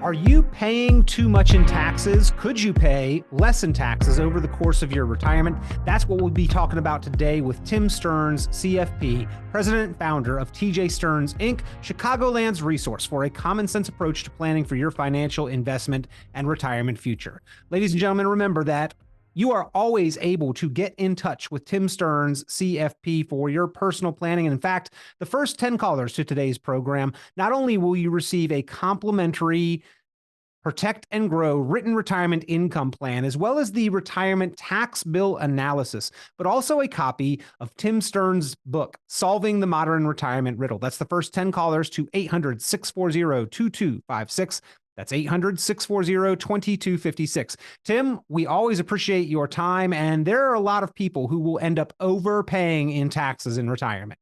Are you paying too much in taxes? Could you pay less in taxes over the course of your retirement? That's what we'll be talking about today with Tim Stearns, CFP, president and founder of TjStearns, Inc., Chicagoland's resource for a common sense approach to planning for your financial investment and retirement future. Ladies and gentlemen, remember that you are always able to get in touch with Tim Stearns, CFP, for your personal planning. And in fact, the first 10 callers to today's program, not only will you receive a complimentary Protect and Grow written retirement income plan, as well as the retirement tax bill analysis, but also a copy of Tim Stearns' book, Solving the Modern Retirement Riddle. That's the first 10 callers to 800-640-2256. That's 800-640-2256. Tim, we always appreciate your time, and there are a lot of people who will end up overpaying in taxes in retirement.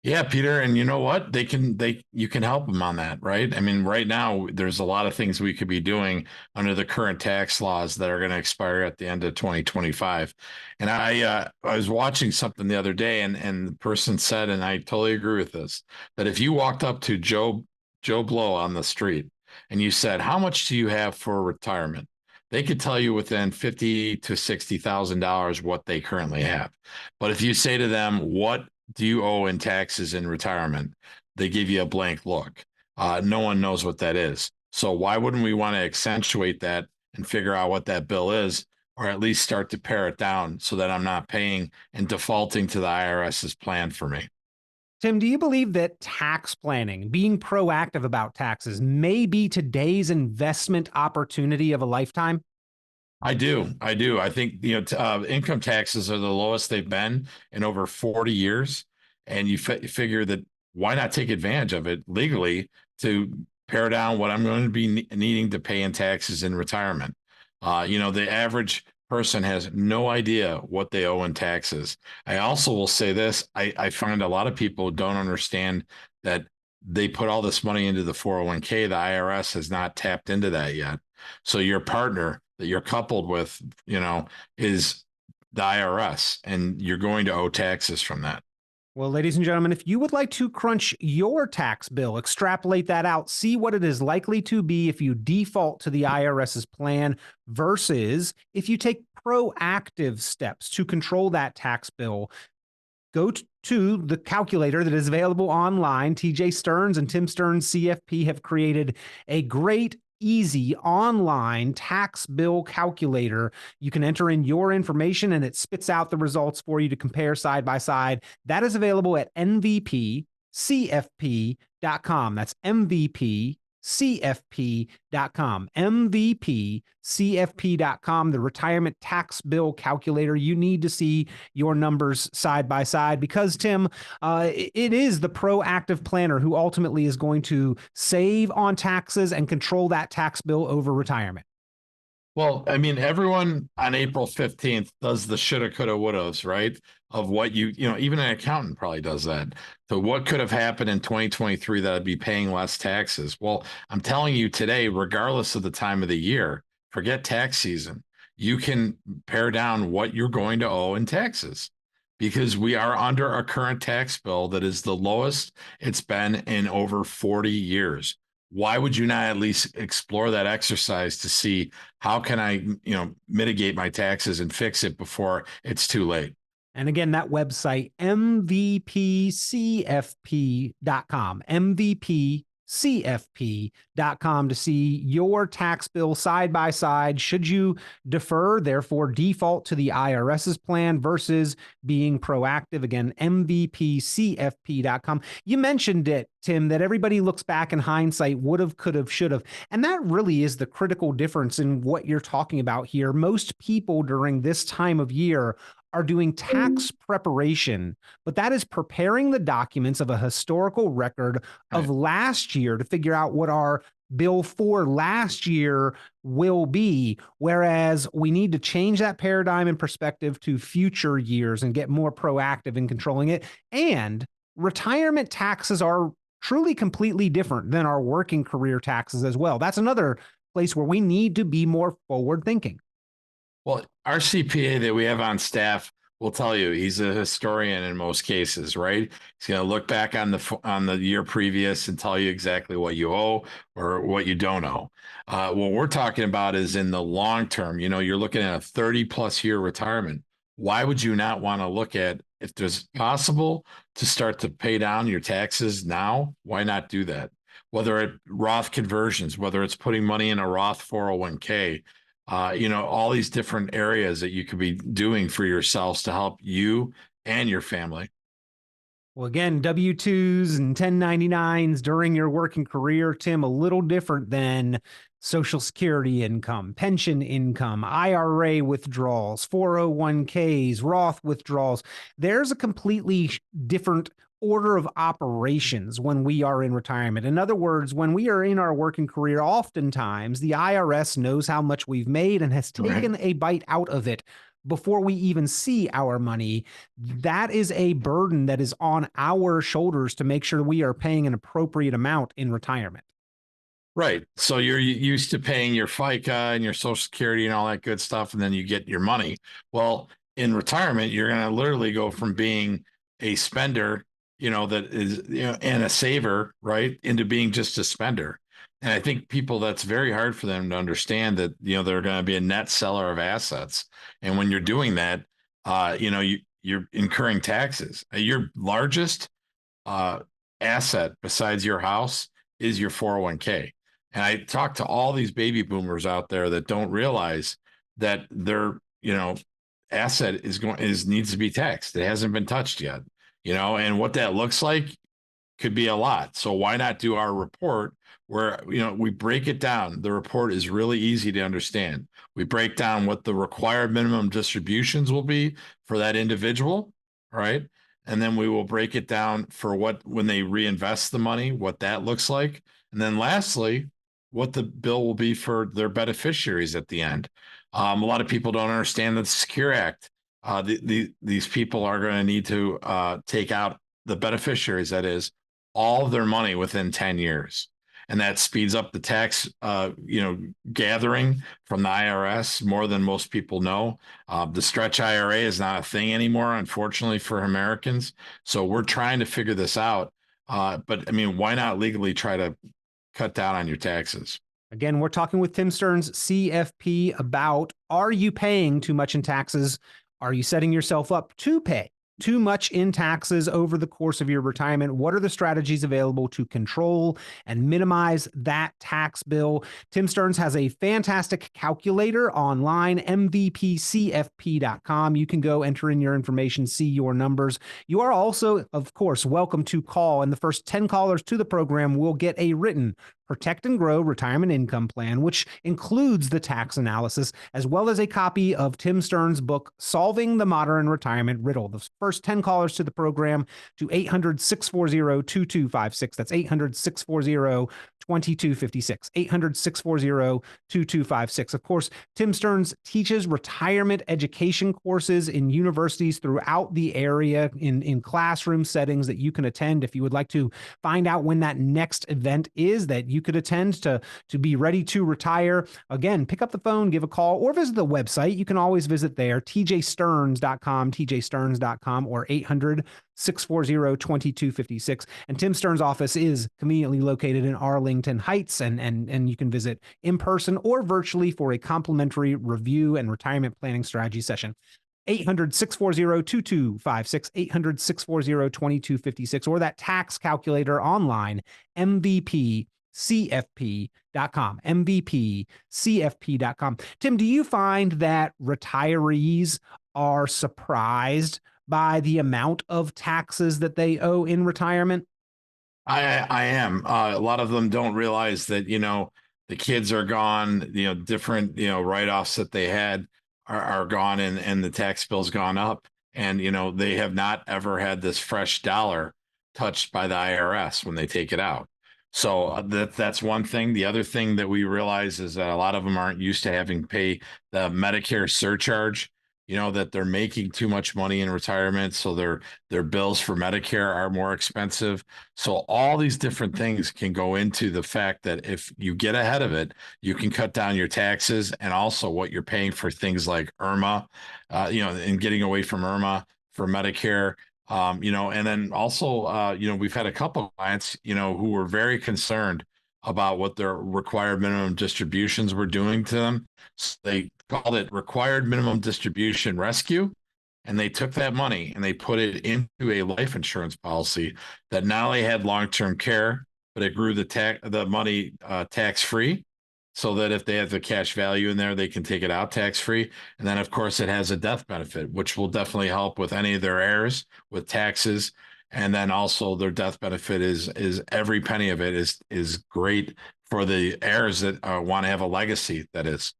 Yeah, Peter, and you know what? You can help them on that, right? I mean, right now there's a lot of things we could be doing under the current tax laws that are going to expire at the end of 2025. And I was watching something the other day, and the person said, and I totally agree with this, that if you walked up to Joe Blow on the street and you said, "How much do you have for retirement?" They could tell you within $50,000 to $60,000 what they currently have. But if you say to them, "What do you owe in taxes in retirement?" they give you a blank look. No one knows what that is. So why wouldn't we want to accentuate that and figure out what that bill is, or at least start to pare it down so that I'm not paying and defaulting to the IRS's plan for me? Tim, do you believe that tax planning, being proactive about taxes, may be today's investment opportunity of a lifetime? I do. I think, income taxes are the lowest they've been in over 40 years. And you figure that why not take advantage of it legally to pare down what I'm going to be needing to pay in taxes in retirement. The average person has no idea what they owe in taxes. I also will say this. I find a lot of people don't understand that they put all this money into the 401k. The IRS has not tapped into that yet. So your partner that you're coupled with, is the IRS, and you're going to owe taxes from that. Well, ladies and gentlemen, if you would like to crunch your tax bill, extrapolate that out, see what it is likely to be if you default to the IRS's plan versus if you take proactive steps to control that tax bill, go to the calculator that is available online. TJ Stearns and Tim Stearns CFP have created a great, easy online tax bill calculator. You can enter in your information and it spits out the results for you to compare side by side. That is available at MVPCFP.com. That's MVPCFP.com. MVPCFP.com, the retirement tax bill calculator. You need to see your numbers side by side because, Tim, it is the proactive planner who ultimately is going to save on taxes and control that tax bill over retirement. Well, I mean, everyone on April 15th does the shoulda, coulda, wouldas, right? Of what even an accountant probably does that. So what could have happened in 2023 that I'd be paying less taxes? Well, I'm telling you today, regardless of the time of the year, forget tax season, you can pare down what you're going to owe in taxes because we are under a current tax bill that is the lowest it's been in over 40 years. Why would you not at least explore that exercise to see how can I, mitigate my taxes and fix it before it's too late? And again, that website, MVPCFP.com, MVPCFP.com to see your tax bill side by side. Should you defer, therefore default to the IRS's plan versus being proactive? Again, MVPCFP.com. You mentioned it, Tim, that everybody looks back in hindsight, would have, could have, should have. And that really is the critical difference in what you're talking about here. Most people during this time of year are doing tax preparation, but that is preparing the documents of a historical record of last year to figure out what our bill for last year will be. Whereas we need to change that paradigm and perspective to future years and get more proactive in controlling it. And retirement taxes are truly completely different than our working career taxes as well. That's another place where we need to be more forward thinking. Well, our CPA that we have on staff will tell you he's a historian in most cases, right? He's going to look back on the year previous and tell you exactly what you owe or what you don't owe. What we're talking about is in the long term. You know, you're looking at a 30 plus year retirement. Why would you not want to look at if there's possible to start to pay down your taxes now? Why not do that? Whether it Roth conversions, whether it's putting money in a Roth 401k, you know, all these different areas that you could be doing for yourselves to help you and your family. Well, again, W-2s and 1099s during your working career, Tim, a little different than Social Security income, pension income, IRA withdrawals, 401ks, Roth withdrawals. There's a completely different order of operations when we are in retirement. In other words, when we are in our working career, oftentimes the IRS knows how much we've made and has taken Right. a bite out of it before we even see our money. That is a burden that is on our shoulders to make sure we are paying an appropriate amount in retirement. Right. So you're used to paying your FICA and your Social Security and all that good stuff, and then you get your money. Well, in retirement, you're going to literally go from being a spender, you know, that is, you know, and a saver, right, into being just a spender. And I think people, that's very hard for them to understand that, you know, they're going to be a net seller of assets. And when you're doing that, you know, you're incurring taxes. Your largest uh, asset besides your house is your 401k. And I talk to all these baby boomers out there that don't realize that their, you know, asset needs to be taxed. It hasn't been touched yet, you know, and what that looks like could be a lot. So why not do our report where, you know, we break it down. The report is really easy to understand. We break down what the required minimum distributions will be for that individual, right? And then we will break it down for what, when they reinvest the money, what that looks like. And then lastly, what the bill will be for their beneficiaries at the end. A lot of people don't understand the Secure Act. These people are going to need to take out the beneficiaries, that is, all of their money within 10 years. And that speeds up the tax, you know, gathering from the IRS more than most people know. The stretch IRA is not a thing anymore, unfortunately, for Americans. So we're trying to figure this out. But I mean, why not legally try to cut down on your taxes? Again, we're talking with Tim Stearns, CFP, about, are you paying too much in taxes? Are you setting yourself up to pay too much in taxes over the course of your retirement? What are the strategies available to control and minimize that tax bill? Tim Stearns has a fantastic calculator online, mvpcfp.com. You can go enter in your information, see your numbers. You are also, of course, welcome to call, and the first 10 callers to the program will get a written Protect and Grow Retirement Income Plan, which includes the tax analysis, as well as a copy of Tim Stearns' book, Solving the Modern Retirement Riddle. The first 10 callers to the program to 800-640-2256. That's 800-640-2256. 800-640-2256. Of course, Tim Stearns teaches retirement education courses in universities throughout the area in classroom settings that you can attend if you would like to find out when that next event is that you could attend to be ready to retire. Again, pick up the phone, give a call, or visit the website. You can always visit there, TjStearns.com, TjStearns.com, or 800-640-2256. And Tim Stearns' office is conveniently located in Arlington Heights, and you can visit in person or virtually for a complimentary review and retirement planning strategy session. 800-640-2256, 800-640-2256, or that tax calculator online, MVPCFP.com, MVPCFP.com. Tim, do you find that retirees are surprised by the amount of taxes that they owe in retirement? I am. A lot of them don't realize that, you know, the kids are gone, you know, different, you know, write-offs that they had are gone, and the tax bill's gone up. And, you know, they have not ever had this fresh dollar touched by the IRS when they take it out. So that's one thing. The other thing that we realize is that a lot of them aren't used to having to pay the Medicare surcharge. that they're making too much money in retirement, so their bills for Medicare are more expensive. So all these different things can go into the fact that if you get ahead of it, you can cut down your taxes and also what you're paying for things like IRMA, and getting away from IRMA for Medicare. And then also, we've had a couple of clients, who were very concerned about what their required minimum distributions were doing to them. So they called it required minimum distribution rescue. And they took that money and they put it into a life insurance policy that not only had long-term care, but it grew the money tax-free, so that if they have the cash value in there, they can take it out tax-free. And then, of course, it has a death benefit, which will definitely help with any of their heirs with taxes. And then also their death benefit is every penny of it is great for the heirs that want to have a legacy. That is.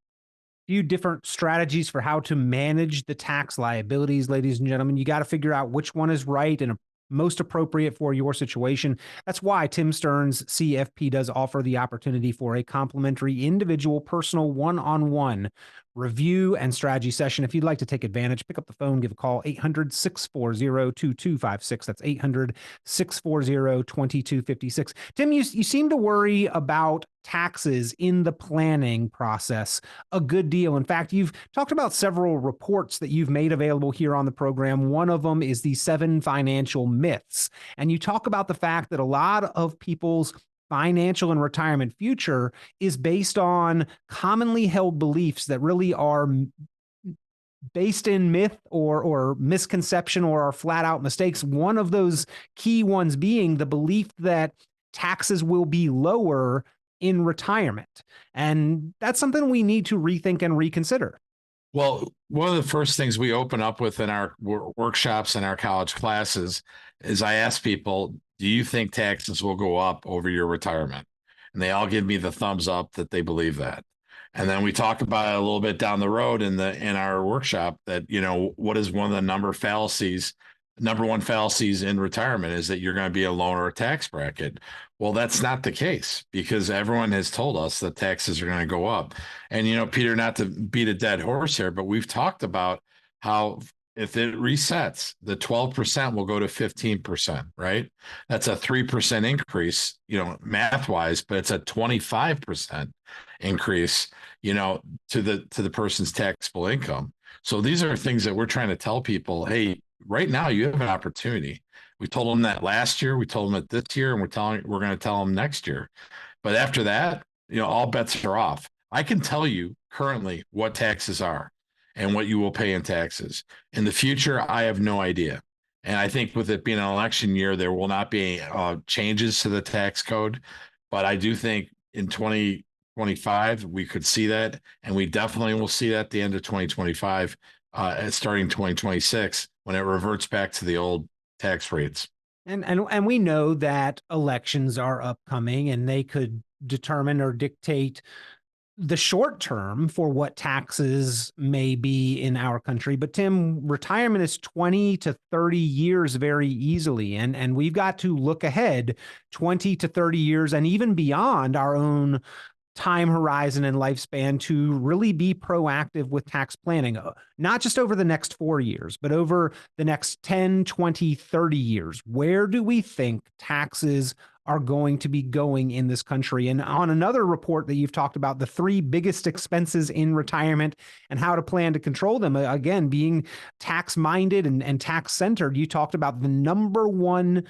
Few different strategies for how to manage the tax liabilities, ladies and gentlemen. You got to figure out which one is right and most appropriate for your situation. That's why Tim Stearns CFP does offer the opportunity for a complimentary individual personal one-on-one review and strategy session. If you'd like to take advantage, pick up the phone, give a call, 800-640-2256. That's 800-640-2256. Tim, you seem to worry about taxes in the planning process a good deal. In fact, you've talked about several reports that you've made available here on the program. One of them is the 7 financial myths. And you talk about the fact that a lot of people's financial and retirement future is based on commonly held beliefs that really are based in myth or misconception or are flat out mistakes. One of those key ones being the belief that taxes will be lower in retirement. And that's something we need to rethink and reconsider. Well, one of the first things we open up with in our workshops and our college classes is I ask people, do you think taxes will go up over your retirement? And they all give me the thumbs up that they believe that. And then we talk about it a little bit down the road in our workshop that, what is one of the number one fallacies in retirement is that you're going to be a lower tax bracket. Well, that's not the case, because everyone has told us that taxes are going to go up. And, Peter, not to beat a dead horse here, but we've talked about how if it resets, the 12% will go to 15%, right? That's a 3% increase, math wise, but it's a 25% increase, to the person's taxable income. So these are things that we're trying to tell people, hey, right now you have an opportunity. We told them that last year, we told them that this year, and we're going to tell them next year. But after that, all bets are off. I can tell you currently what taxes are and what you will pay in taxes. In the future, I have no idea. And I think with it being an election year, there will not be changes to the tax code. But I do think in 2025, we could see that. And we definitely will see that at the end of 2025, starting 2026, when it reverts back to the old tax rates. And we know that elections are upcoming and they could determine or dictate the short term for what taxes may be in our country. But Tim, retirement is 20 to 30 years very easily. And we've got to look ahead 20 to 30 years and even beyond our own time horizon and lifespan to really be proactive with tax planning, not just over the next 4 years, but over the next 10, 20, 30 years. Where do we think taxes are going to be going in this country? And on another report that you've talked about, the 3 biggest expenses in retirement and how to plan to control them, again, being tax minded and tax centered, you talked about the number one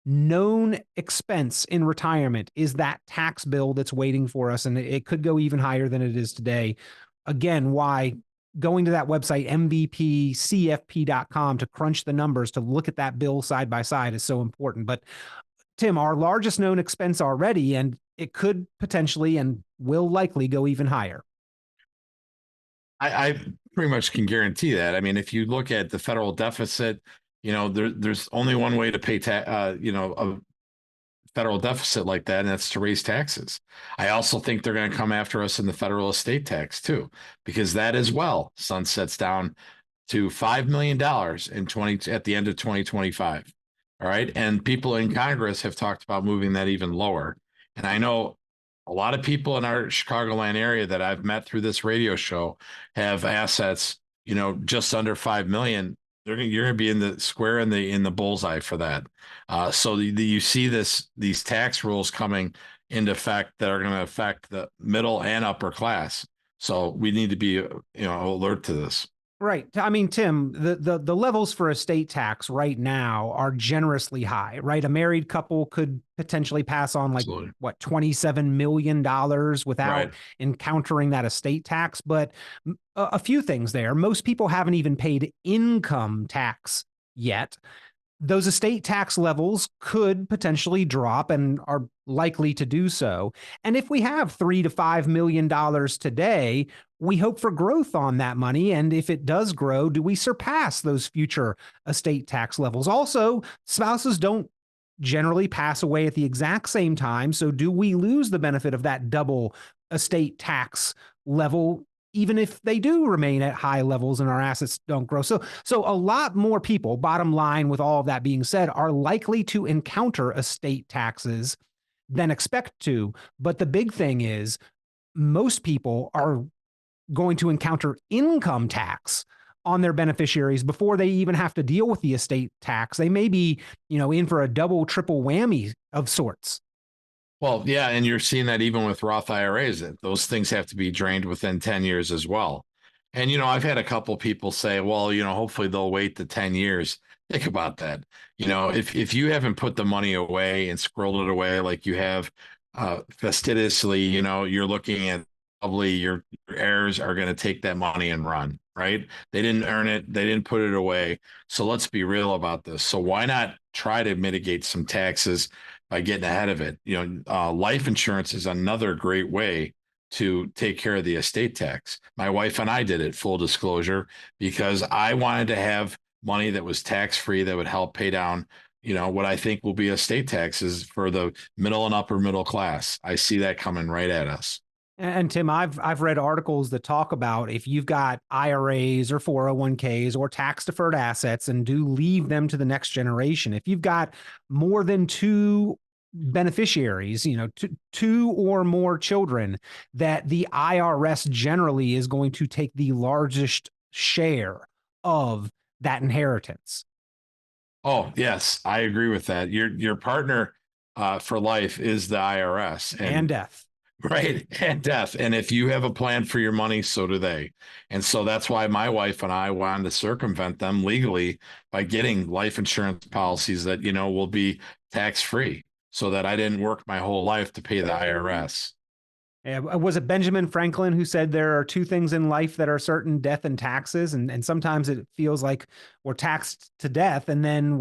known expense in retirement is that tax bill that's waiting for us. And it could go even higher than it is today. Again, why going to that website, mvpcfp.com, to crunch the numbers, to look at that bill side by side is so important. But Tim, our largest known expense already, and it could potentially and will likely go even higher. I pretty much can guarantee that. I mean, if you look at the federal deficit, there's only one way to pay a federal deficit like that, and that's to raise taxes. I also think they're going to come after us in the federal estate tax too, because that as well sunsets down to $5 million at the end of 2025. All right. And people in Congress have talked about moving that even lower. And I know a lot of people in our Chicagoland area that I've met through this radio show have assets just under 5 million, you're going to be in the square in the bullseye for that. So you see these tax rules coming into effect that are going to affect the middle and upper class. So we need to be, alert to this. Right. I mean, Tim, the levels for estate tax right now are generously high, right? A married couple could potentially pass on like Absolutely. what, $27 million without Right. encountering that estate tax. But a few things there. Most people haven't even paid income tax yet. Those estate tax levels could potentially drop and are likely to do so. And if we have $3 to $5 million today, we hope for growth on that money. And if it does grow, do we surpass those future estate tax levels? Also, spouses don't generally pass away at the exact same time. So do we lose the benefit of that double estate tax level even if they do remain at high levels and our assets don't grow? So a lot more people, bottom line, with all of that being said, are likely to encounter estate taxes than expect to. But the big thing is most people are going to encounter income tax on their beneficiaries before they even have to deal with the estate tax. They may be, in for a double, triple whammy of sorts. Well, yeah, and you're seeing that even with Roth IRAs, that those things have to be drained within 10 years as well. And, I've had a couple people say, well, hopefully they'll wait the 10 years. Think about that. If you haven't put the money away and scrolled it away like you have fastidiously, you're looking at probably your heirs are going to take that money and run, right? They didn't earn it. They didn't put it away. So let's be real about this. So why not try to mitigate some taxes by getting ahead of it? Life insurance is another great way to take care of the estate tax. My wife and I did it, full disclosure, because I wanted to have money that was tax-free that would help pay down, what I think will be estate taxes for the middle and upper middle class. I see that coming right at us. And Tim, I've read articles that talk about if you've got IRAs or 401ks or tax deferred assets and do leave them to the next generation, if you've got more than two beneficiaries, two or more children, that the IRS generally is going to take the largest share of that inheritance. Oh, yes, I agree with that. Your partner for life is the IRS and death. Right. And death. And if you have a plan for your money, so do they. And so that's why my wife and I wanted to circumvent them legally by getting life insurance policies that, will be tax free so that I didn't work my whole life to pay the IRS. Was it Benjamin Franklin who said there are two things in life that are certain: death and taxes? And sometimes it feels like we're taxed to death, and then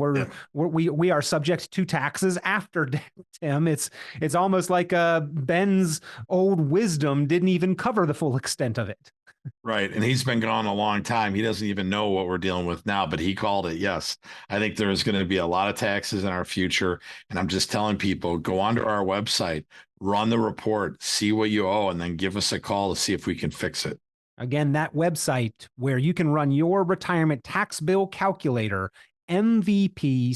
we are subject to taxes after death. Tim, it's almost like Ben's old wisdom didn't even cover the full extent of it. Right. And he's been gone a long time. He doesn't even know what we're dealing with now, but he called it. Yes. I think there's going to be a lot of taxes in our future. And I'm just telling people, go onto our website, run the report, see what you owe, and then give us a call to see if we can fix it. Again, that website where you can run your retirement tax bill calculator, mvpcfp.com,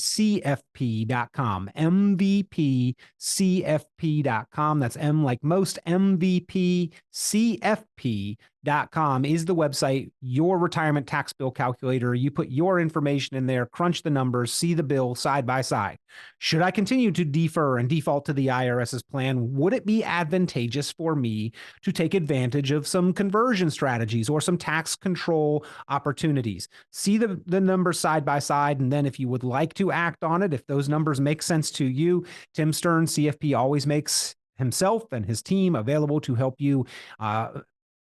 mvpcfp.com. That's M like most, mvpcfp.com is the website, your retirement tax bill calculator. You put your information in there, crunch the numbers, see the bill side by side. Should I continue to defer and default to the IRS's plan? Would it be advantageous for me to take advantage of some conversion strategies or some tax control opportunities? See the numbers side by side. And then if you would like to act on it, if those numbers make sense to you, Tim Stearns, CFP, always makes himself and his team available to help you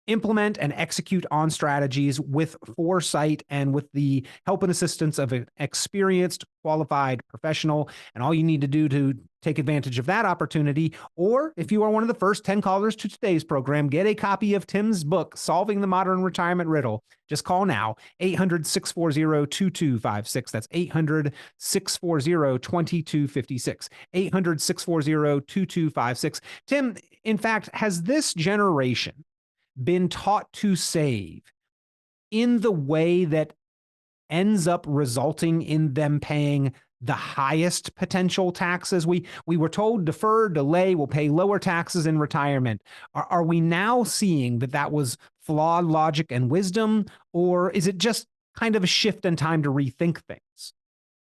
implement and execute on strategies with foresight and with the help and assistance of an experienced, qualified professional. And all you need to do to take advantage of that opportunity, or if you are one of the first 10 callers to today's program, get a copy of Tim's book, Solving the Modern Retirement Riddle. Just call now, 800-640-2256. That's 800-640-2256. 800-640-2256. Tim, in fact, has this generation been taught to save in the way that ends up resulting in them paying the highest potential taxes? We were told defer, delay will pay lower taxes in retirement. Are we now seeing that was flawed logic and wisdom, or is it just kind of a shift in time to rethink things?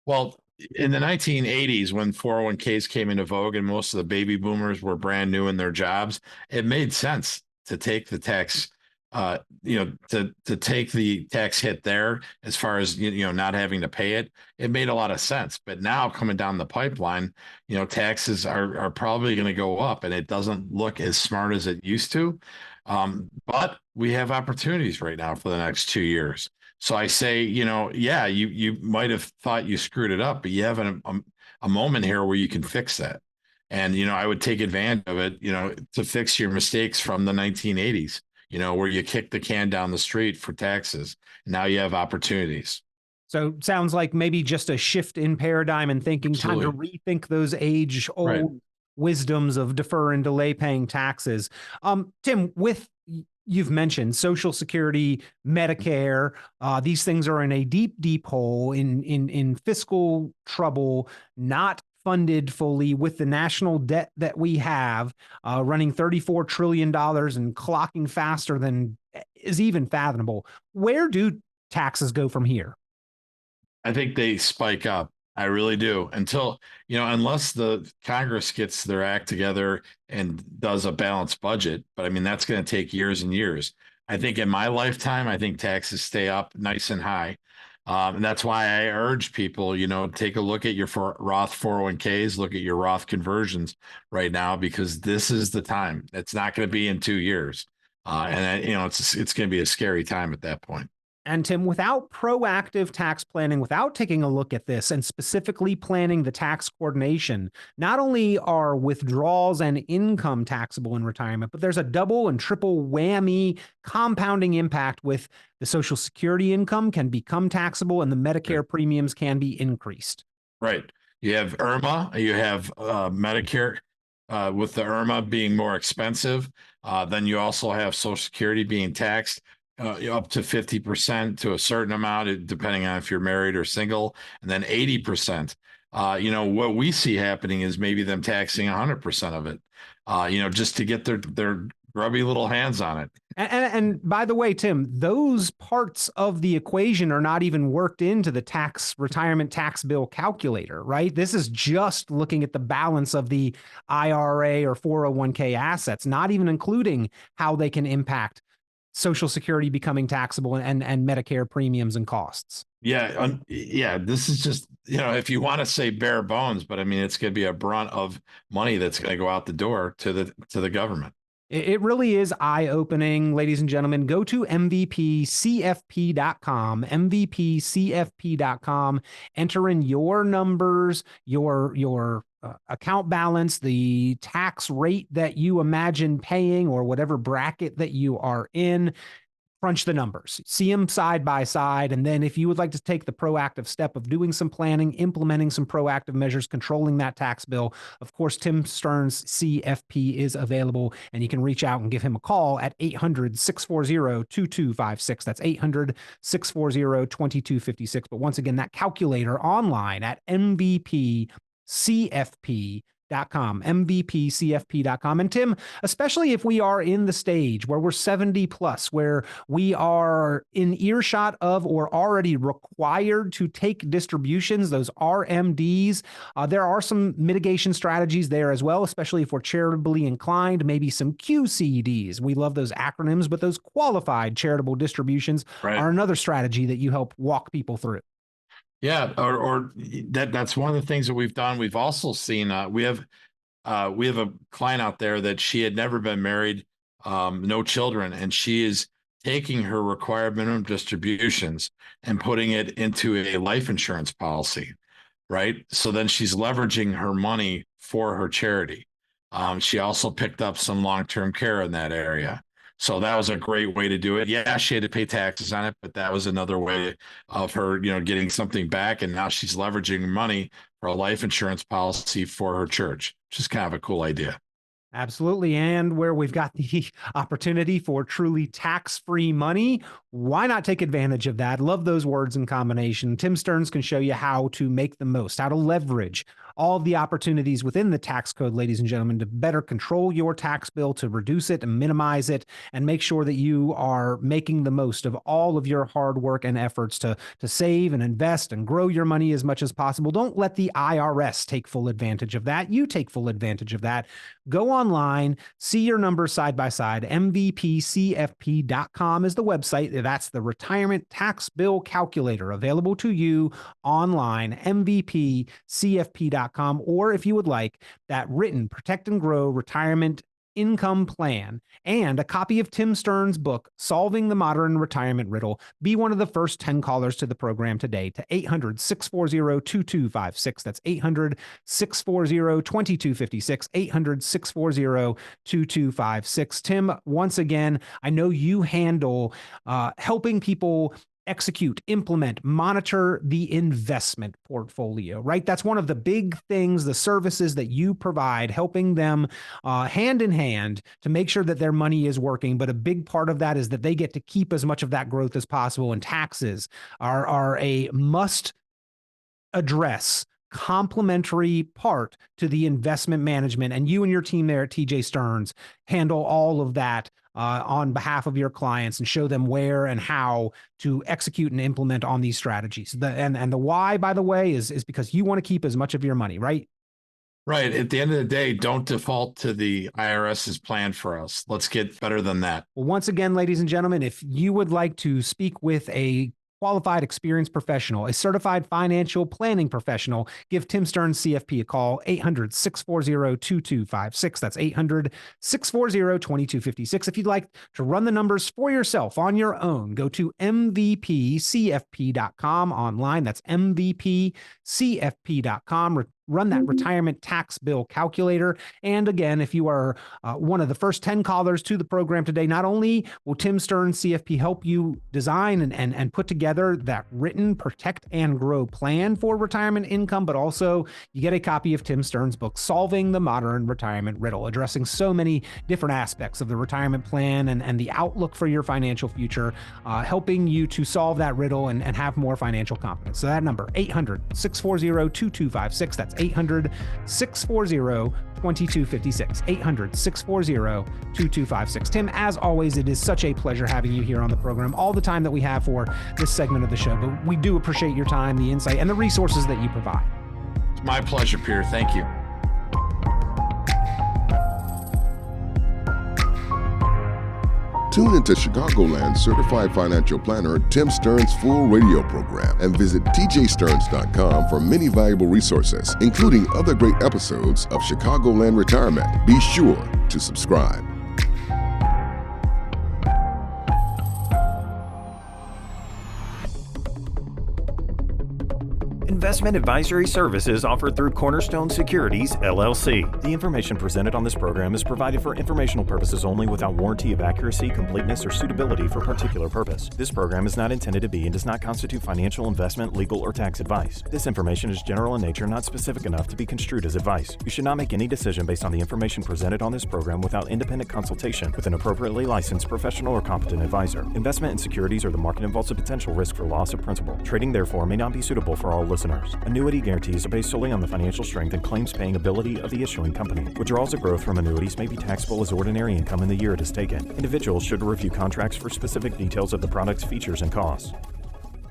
Well, in the 1980s, when 401ks came into vogue and most of the baby boomers were brand new in their jobs, it made sense to take the tax, to take the tax hit there as far as, not having to pay it. It made a lot of sense. But now coming down the pipeline, taxes are probably going to go up, and it doesn't look as smart as it used to. But we have opportunities right now for the next 2 years. So I say, yeah, you might have thought you screwed it up, but you have a moment here where you can fix that. And, I would take advantage of it, to fix your mistakes from the 1980s, where you kicked the can down the street for taxes. Now you have opportunities. So sounds like maybe just a shift in paradigm and thinking, Absolutely. time to rethink those age old Right. wisdoms of defer and delay paying taxes. Tim, you've mentioned Social Security, Medicare, these things are in a deep hole in fiscal trouble, not funded fully with the national debt that we have, running $34 trillion and clocking faster than is even fathomable. Where do taxes go from here? I think they spike up. I really do. Until, unless the Congress gets their act together and does a balanced budget. But I mean, that's going to take years and years. I think in my lifetime, I think taxes stay up nice and high. And that's why I urge people, take a look at your Roth 401ks, look at your Roth conversions right now, because this is the time. It's not going to be in 2 years. It's going to be a scary time at that point. And Tim, without proactive tax planning, without taking a look at this and specifically planning the tax coordination, not only are withdrawals and income taxable in retirement, but there's a double and triple whammy compounding impact with the Social Security income can become taxable and the Medicare premiums can be increased. Right. You have IRMA, you have Medicare, with the IRMA being more expensive. Then you also have Social Security being taxed up to 50% to a certain amount, depending on if you're married or single, and then 80%. What we see happening is maybe them taxing 100% of it, just to get their grubby little hands on it. And by the way, Tim, those parts of the equation are not even worked into the retirement tax bill calculator, right? This is just looking at the balance of the IRA or 401k assets, not even including how they can impact Social Security becoming taxable and Medicare premiums and costs. Yeah. This is just, if you want to say bare bones, but I mean, it's going to be a brunt of money that's going to go out the door to the government. It really is eye-opening, ladies and gentlemen. Go to mvpcfp.com, mvpcfp.com, enter in your numbers, your account balance, the tax rate that you imagine paying or whatever bracket that you are in. Crunch the numbers, see them side by side. And then if you would like to take the proactive step of doing some planning, implementing some proactive measures, controlling that tax bill, of course, Tim Stearns CFP is available, and you can reach out and give him a call at 800-640-2256. That's 800-640-2256. But once again, that calculator online at mvpcfp.com, mvpcfp.com. And Tim, especially if we are in the stage where we're 70 plus, where we are in earshot of or already required to take distributions, those RMDs, there are some mitigation strategies there as well, especially if we're charitably inclined, maybe some QCDs. We love those acronyms, but those qualified charitable distributions are another strategy that you help walk people through. Yeah, or that's one of the things that we've done. We've also seen we have a client out there that she had never been married, no children, and she is taking her required minimum distributions and putting it into a life insurance policy, right? So then she's leveraging her money for her charity. She also picked up some long-term care in that area. So that was a great way to do it. Yeah, she had to pay taxes on it, but that was another way of her, getting something back. And now she's leveraging money for a life insurance policy for her church, which is kind of a cool idea. Absolutely. And where we've got the opportunity for truly tax-free money, why not take advantage of that? Love those words in combination. Tim Stearns can show you how to make the most, how to leverage all of the opportunities within the tax code, ladies and gentlemen, to better control your tax bill, to reduce it and minimize it, and make sure that you are making the most of all of your hard work and efforts to save and invest and grow your money as much as possible. Don't let the IRS take full advantage of that. You take full advantage of that. Go online, see your numbers side by side. MVPCFP.com is the website. That's the retirement tax bill calculator available to you online, MVPCFP.com. Or if you would like that written Protect and Grow Retirement Income Plan and a copy of Tim Stearns' book, Solving the Modern Retirement Riddle, be one of the first 10 callers to the program today to 800-640-2256. That's 800-640-2256, 800-640-2256. Tim, once again, I know you handle helping people execute, implement, monitor the investment portfolio, right? That's one of the big things, the services that you provide, helping them hand in hand to make sure that their money is working. But a big part of that is that they get to keep as much of that growth as possible. And taxes are a must address complementary part to the investment management. And you and your team there at TJ Stearns handle all of that on behalf of your clients and show them where and how to execute and implement on these strategies. And the why, by the way, is because you want to keep as much of your money, right? Right. At the end of the day, don't default to the IRS's plan for us. Let's get better than that. Well, once again, ladies and gentlemen, if you would like to speak with a qualified, experienced professional, a certified financial planning professional, give Tim Stearns CFP a call, 800-640-2256. That's 800-640-2256. If you'd like to run the numbers for yourself on your own, go to MVPCFP.com online. That's MVPCFP.com. Run that retirement tax bill calculator. And again, if you are one of the first 10 callers to the program today, not only will Tim Stearns CFP help you design and put together that written Protect and Grow plan for retirement income, but also you get a copy of Tim Stearns' book, Solving the Modern Retirement Riddle, addressing so many different aspects of the retirement plan and the outlook for your financial future, helping you to solve that riddle and have more financial confidence. So that number, 800-640-2256. That's 800-640-2256, 800-640-2256. Tim, as always, it is such a pleasure having you here on the program, all the time that we have for this segment of the show, but we do appreciate your time, the insight, and the resources that you provide. It's my pleasure, Peter. Thank you. Tune into Chicagoland certified financial planner Tim Stearns' full radio program and visit TjStearns.com for many valuable resources, including other great episodes of Chicagoland Retirement. Be sure to subscribe. Investment advisory services offered through Cornerstone Securities, LLC. The information presented on this program is provided for informational purposes only without warranty of accuracy, completeness, or suitability for particular purpose. This program is not intended to be and does not constitute financial, investment, legal, or tax advice. This information is general in nature, not specific enough to be construed as advice. You should not make any decision based on the information presented on this program without independent consultation with an appropriately licensed professional or competent advisor. Investment in securities or the market involves a potential risk for loss of principal. Trading, therefore, may not be suitable for all listeners. Annuity guarantees are based solely on the financial strength and claims-paying ability of the issuing company. Withdrawals of growth from annuities may be taxable as ordinary income in the year it is taken. Individuals should review contracts for specific details of the product's features and costs.